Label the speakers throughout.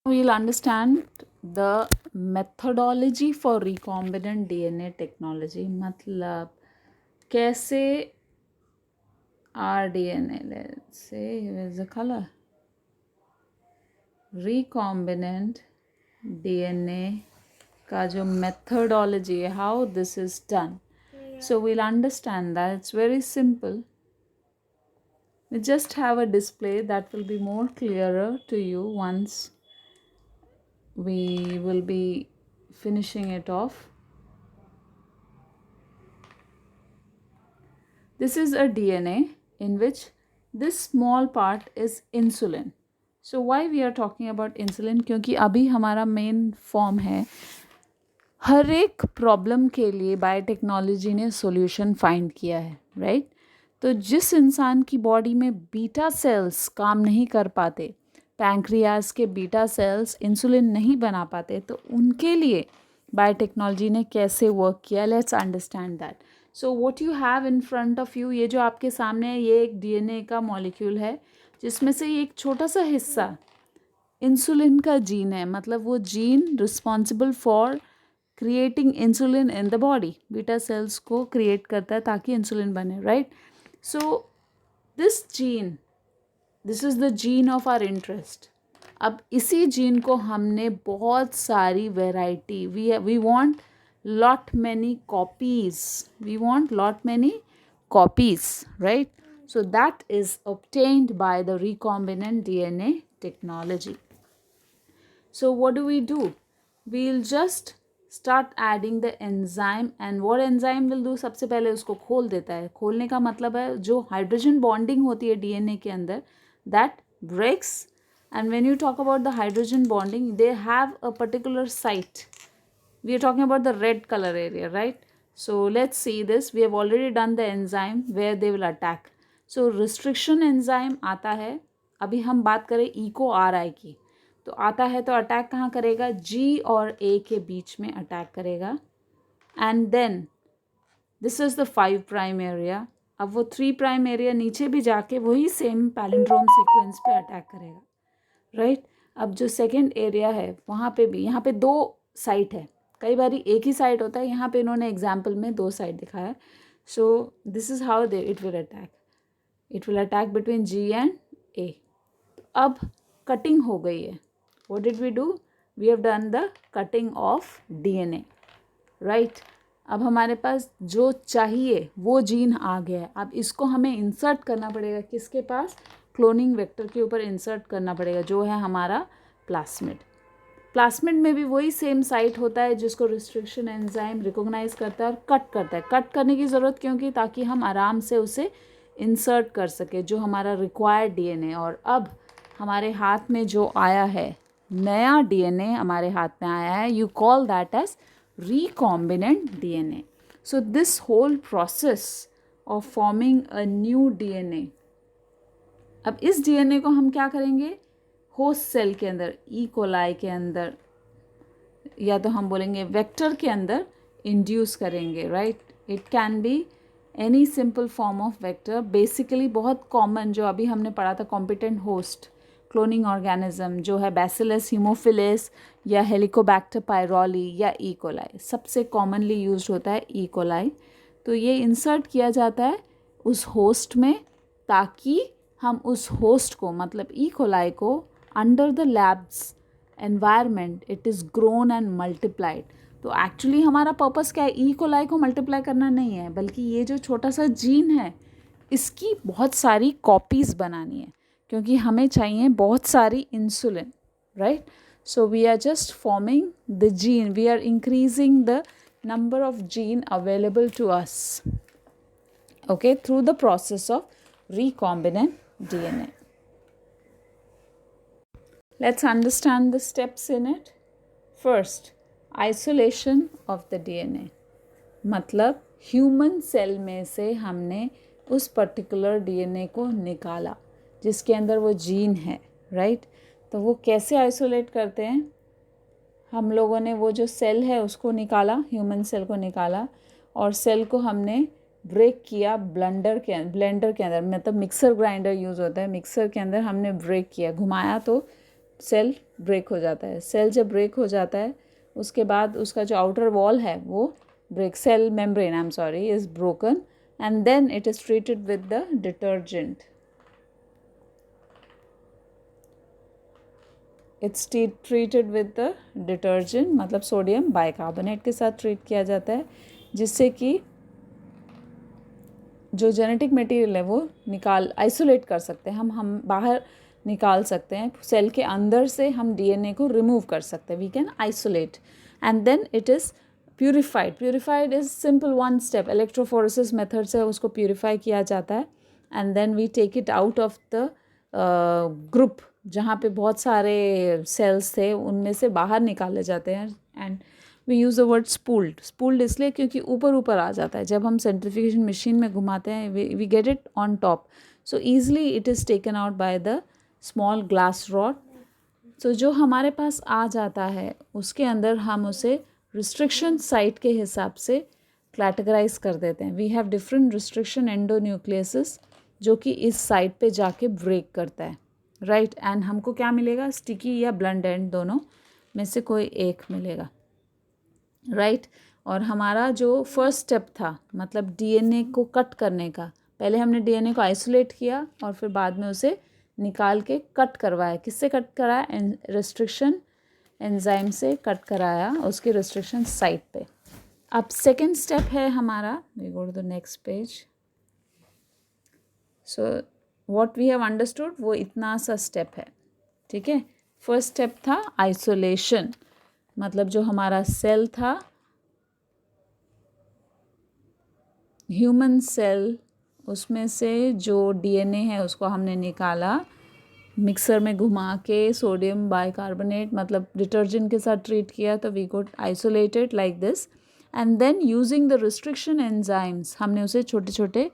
Speaker 1: We'll understand the methodology for recombinant DNA technology. मतलब कैसे rDNA, let's say, here's the color, recombinant DNA का जो methodology है, how this is done. So we'll understand that. It's very simple. We just have a display that will be more clearer to you once we will be finishing it off. This is a DNA in which this small part is insulin. So why we are talking about insulin? क्योंकि अभी हमारा main form है, हर एक problem के लिए biotechnology ने solution find किया है, राइट? तो जिस इंसान की बॉडी में बीटा सेल्स काम नहीं कर पाते, पैंक्रियाज के बीटा सेल्स इंसुलिन नहीं बना पाते, तो उनके लिए बायोटेक्नोलॉजी ने कैसे वर्क किया, let's understand that. So what you have in front of you, ये जो आपके सामने है, ये एक डीएनए का मॉलिक्यूल है जिसमें से एक छोटा सा हिस्सा इंसुलिन का जीन है. मतलब वो gene responsible for creating insulin in the body, beta cells को क्रिएट करता है ताकि इंसुलिन बने, right? So this gene, this is the gene of our interest. अब इसी जीन को हमने बहुत सारी variety, we want lot many copies, we want lot many copies, right? So that is obtained by the recombinant DNA technology. So what do? We'll just start adding the enzyme, and what enzyme will do, सबसे पहले उसको खोल देता है. खोलने का मतलब है जो हाइड्रोजन बॉन्डिंग होती है डीएनए के अंदर, that breaks. And when you talk about the hydrogen bonding, they have a particular site. We are talking about the red color area, right? So let's see this. We have already done the enzyme where they will attack. So restriction enzyme आता है. अभी हम बात करें eco RI की, तो आता है तो अटैक कहाँ करेगा, G और A के बीच में अटैक करेगा. And then this is the 5 prime area. अब वो 3 प्राइम एरिया नीचे भी जाके वही सेम पैलिंड्रोम सीक्वेंस पे अटैक करेगा, राइट? अब जो सेकेंड एरिया है वहाँ पे भी, यहाँ पे 2 साइट है, कई बार एक ही साइड होता है, यहाँ पे इन्होंने एग्जाम्पल में 2 साइड दिखाया है. So this is how they it will attack between G and A. अब कटिंग हो गई है. What did we do? We have done the cutting of DNA, right? अब हमारे पास जो चाहिए वो जीन आ गया है. अब इसको हमें इंसर्ट करना पड़ेगा, किसके पास? क्लोनिंग वेक्टर के ऊपर इंसर्ट करना पड़ेगा, जो है हमारा प्लास्मिड. प्लास्मिड में भी वही सेम साइट होता है जिसको रिस्ट्रिक्शन एंजाइम रिकॉग्नाइज करता है और कट करता है. कट करने की ज़रूरत क्योंकि ताकि हम आराम से उसे इंसर्ट कर सके जो हमारा रिक्वायर्ड डीएनए. और अब हमारे हाथ में जो आया है, नया डीएनए हमारे हाथ में आया है, you call that as recombinant DNA. So this whole process of forming a new DNA, अब इस डीएनए को हम क्या करेंगे, होस्ट सेल के अंदर, ई कोलाई के अंदर, या तो हम बोलेंगे वेक्टर के अंदर इंड्यूस करेंगे, right? It can be any simple form of vector. Basically बहुत कॉमन जो अभी हमने पढ़ा था, कॉम्पिटेंट होस्ट क्लोनिंग ऑर्गेनिज्म जो है बैसिलस हीमोफिलस या हेलिकोबैक्टर पायरोली या ई कोलाई, सबसे कॉमनली यूज होता है ई कोलाई. तो ये इंसर्ट किया जाता है उस होस्ट में ताकि हम उस होस्ट को, मतलब ई कोलाई को, under the labs environment it is grown and multiplied. तो एक्चुअली हमारा पर्पस क्या है, ई कोलाई को मल्टीप्लाई करना नहीं है, बल्कि ये जो छोटा सा जीन है इसकी बहुत सारी कॉपीज़ बनानी है, क्योंकि हमें चाहिए बहुत सारी insulin, right? So we are just forming the gene, we are increasing the number of gene available to us, okay, through the process of recombinant DNA. Let's understand the steps in it. First, isolation of the DNA. मतलब human cell में से हमने उस particular DNA को निकाला जिसके अंदर वो जीन है, राइट? तो वो कैसे आइसोलेट करते हैं, हम लोगों ने वो जो सेल है उसको निकाला, ह्यूमन सेल को निकाला, और सेल को हमने ब्रेक किया ब्लेंडर के अंदर, मतलब मिक्सर ग्राइंडर यूज़ होता है, मिक्सर के अंदर हमने ब्रेक किया, घुमाया तो सेल ब्रेक हो जाता है। सेल जब ब्रेक हो जाता है उसके बाद उसका जो आउटर वॉल है वो break, cell membrane I am sorry is broken and then it is treated with the detergent. It's treated with the detergent, मतलब सोडियम बाइकार्बोनेट के साथ ट्रीट किया जाता है, जिससे कि जो जेनेटिक मटेरियल है वो आइसोलेट कर सकते हैं, हम बाहर निकाल सकते हैं। सेल के अंदर से हम डीएनए को रिमूव कर सकते हैं, we can isolate and then it is purified is simple one step, electrophoresis method से उसको प्यूरिफाई किया जाता है and then we take it out of the group जहाँ पे बहुत सारे सेल्स थे उनमें से बाहर निकाले जाते हैं and we use the word spooled इसलिए क्योंकि ऊपर ऊपर आ जाता है। जब हम सेंट्रीफ्यूगेशन मशीन में घुमाते हैं we get it on top, so easily it is taken out by the small glass rod. तो जो हमारे पास आ जाता है उसके अंदर हम उसे रिस्ट्रिक्शन साइट के हिसाब से कैटेगराइज कर देते हैं। वी हैव डिफरेंट रिस्ट्रिक्शन एंडोन्यूक्लियसेस जो कि इस साइट पे जाके ब्रेक करता है, राइट एंड हमको क्या मिलेगा, स्टिकी या ब्लंट एंड दोनों में से कोई एक मिलेगा, राइट। और हमारा जो फर्स्ट स्टेप था मतलब डीएनए को कट करने का, पहले हमने डीएनए को आइसोलेट किया और फिर बाद में उसे निकाल के कट करवाया। किससे कट कराया, रिस्ट्रिक्शन एंजाइम से कट कराया उसके रिस्ट्रिक्शन साइट पे। अब सेकेंड स्टेप है हमारा, we go to the next page. So what we have understood वो इतना सा स्टेप है, ठीक है। फर्स्ट स्टेप था आइसोलेशन, मतलब जो हमारा सेल था ह्यूमन सेल उसमें से जो डीएनए है उसको हमने निकाला, मिक्सर में घुमा के सोडियम बाइकार्बोनेट मतलब डिटर्जेंट के साथ ट्रीट किया, तो we got isolated like this and then using the restriction enzymes हमने उसे छोटे छोटे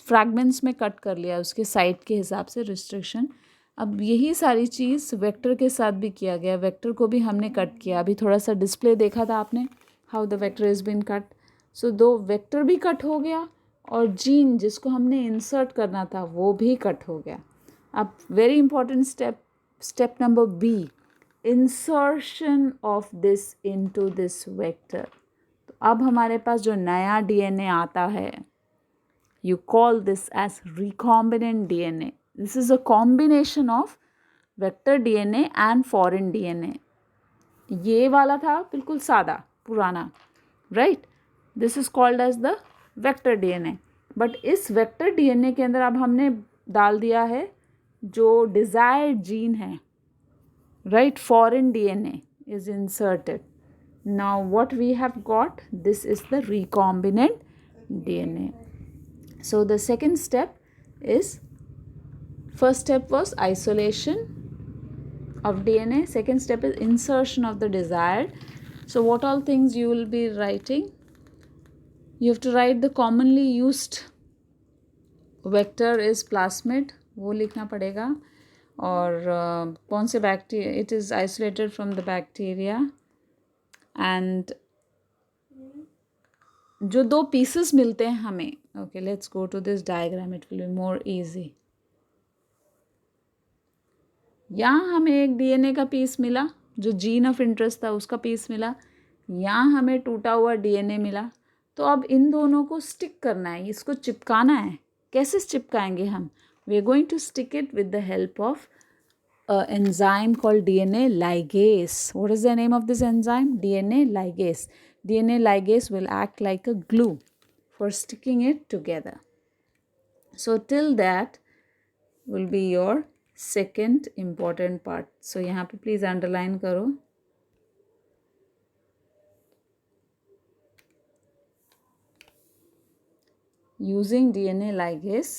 Speaker 1: फ्रैगमेंट्स में कट कर लिया उसके साइट के हिसाब से रिस्ट्रिक्शन। अब यही सारी चीज़ वेक्टर के साथ भी किया गया, वेक्टर को भी हमने कट किया। अभी थोड़ा सा डिस्प्ले देखा था आपने, how the vector is been cut. So दो वेक्टर भी कट हो गया और जीन जिसको हमने इंसर्ट करना था वो भी कट हो गया। अब very important step number B, insertion of this into this vector. तो अब हमारे पास जो नया डीएनए आता है, you call this as recombinant DNA. This is a combination of vector DNA and foreign DNA. ये वाला था बिल्कुल सादा पुराना, right? This is called as the vector DNA. But इस vector DNA के अंदर अब हमने डाल दिया है जो desired gene है, right? Foreign DNA is inserted. Now what we have got, this is the recombinant DNA. So the second step is, first step was isolation of DNA, second step is insertion of the desired. So what all things you will be writing? You have to write the commonly used vector is plasmid, वो लिखना पड़ेगा। और कौन से bacteria, it is isolated from the bacteria and जो दो pieces मिलते हैं हमें, okay let's go to this diagram, it will be more easy. यहाँ हमें एक डीएनए का पीस मिला जो जीन ऑफ इंटरेस्ट था उसका पीस मिला, यहाँ हमें टूटा हुआ डीएनए मिला। तो अब इन दोनों को स्टिक करना है, इसको चिपकाना है। कैसे चिपकाएंगे हम? We are going to stick it with the help of enzyme called DNA ligase. What is the name of this enzyme? DNA ligase. DNA ligase will act like a glue for sticking it together. So till that will be your second important part. So यहाँ पे please underline करो. Using DNA ligase,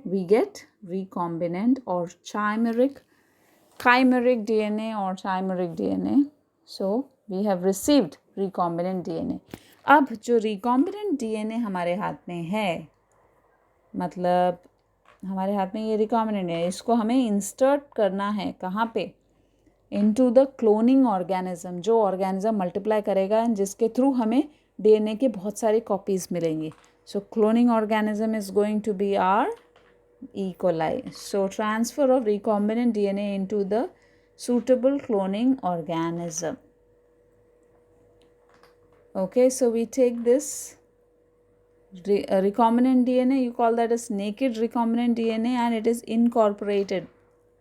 Speaker 1: we get recombinant or chimeric DNA or chimeric DNA. So we have received recombinant DNA. अब जो recombinant DNA हमारे हाथ में है, मतलब हमारे हाथ में ये recombinant है, इसको हमें इंसर्ट करना है कहाँ पे? into the cloning organism, जो organism multiply करेगा जिसके थ्रू हमें DNA के बहुत सारी कॉपीज़ मिलेंगी. So cloning organism is going to be our E. coli. So transfer of recombinant DNA into the suitable cloning organism. Okay, so we take this recombinant DNA, you call that as naked recombinant DNA, and it is incorporated.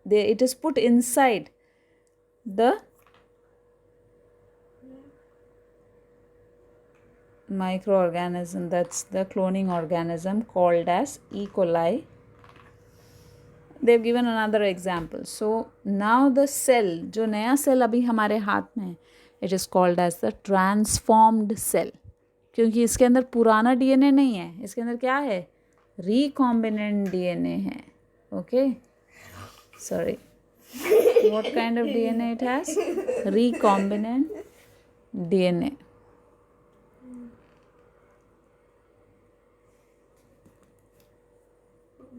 Speaker 1: It is put inside the microorganism, that's the cloning organism called as E. coli. They've given another example. So now the cell, जो नया cell अभी हमारे हाथ में है, it is called as the transformed cell. क्योंकि इसके अंदर पुराना DNA नहीं है, इसके अंदर क्या है, recombinant DNA है. Okay, sorry, what kind of DNA it has? Recombinant DNA.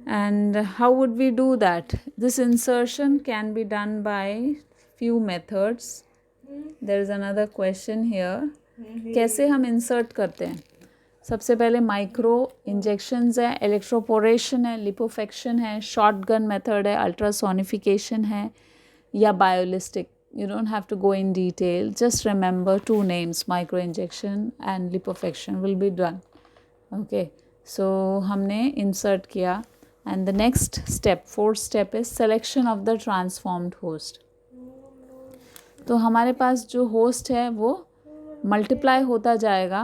Speaker 1: And how would we do that? This insertion can be done by few methods. There is another question here. कैसे हम insert करते हैं? सबसे पहले micro injections है, electroporation है, लिपोफेक्शन है, shotgun method है, अल्ट्रासोनिफिकेशन है, या biolistic. You don't have to go in detail. Just remember two names, micro injection and liposuction will be done. Okay, so हमने insert किया, and the next step, fourth step is selection of the transformed host. तो हमारे पास जो host है वो multiply होता जाएगा.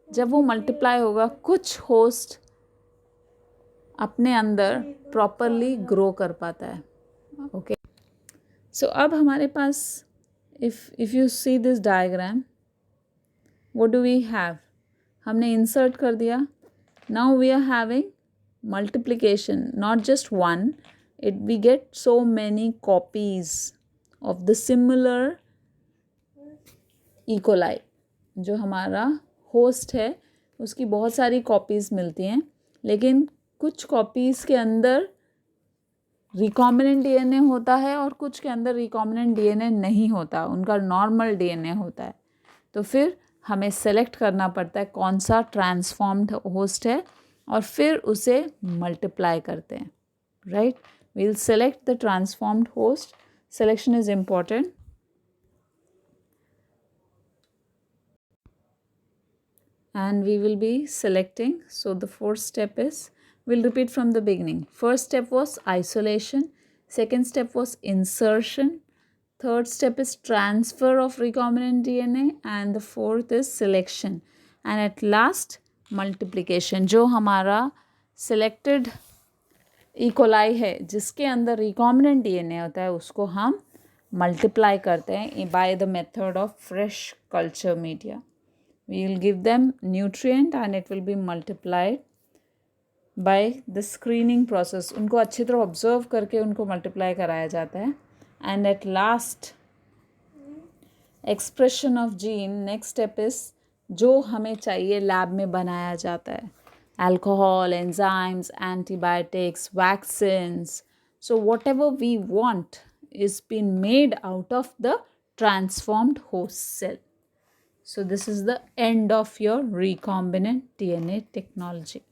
Speaker 1: जब वो मल्टीप्लाई होगा, कुछ होस्ट अपने अंदर प्रॉपरली ग्रो कर पाता है. ओके, सो अब हमारे पास if you see this diagram, what do we have? हमने इंसर्ट कर दिया. Now we are having multiplication, not just one, we get so many copies of the similar E. coli. जो हमारा होस्ट है उसकी बहुत सारी कॉपीज़ मिलती हैं, लेकिन कुछ कॉपीज़ के अंदर रिकॉम्बिनेंट डीएनए होता है और कुछ के अंदर रिकॉम्बिनेंट डीएनए नहीं होता, उनका नॉर्मल डीएनए होता है. तो फिर हमें सेलेक्ट करना पड़ता है कौन सा ट्रांसफॉर्म्ड होस्ट है, और फिर उसे मल्टीप्लाई करते हैं. Right, we will select the transformed host. Selection is important. And we will be selecting. So the fourth step is, we'll repeat from the beginning. First step was isolation, second step was insertion, third step is transfer of recombinant DNA, and the fourth is selection, and at last multiplication. जो हमारा selected E coli है जिसके अंदर recombinant DNA होता है, उसको हम multiply करते हैं by the method of fresh culture media. We will give them nutrient and it will be multiplied by the screening process. उनको अच्छी तरह ऑब्जर्व करके उनको मल्टीप्लाई कराया जाता है. And at last expression of gene. Next step is जो हमें चाहिए लैब में बनाया जाता है. Alcohol, enzymes, antibiotics, vaccines. So whatever we want is been made out of the transformed host cell. So this is the end of your recombinant DNA technology.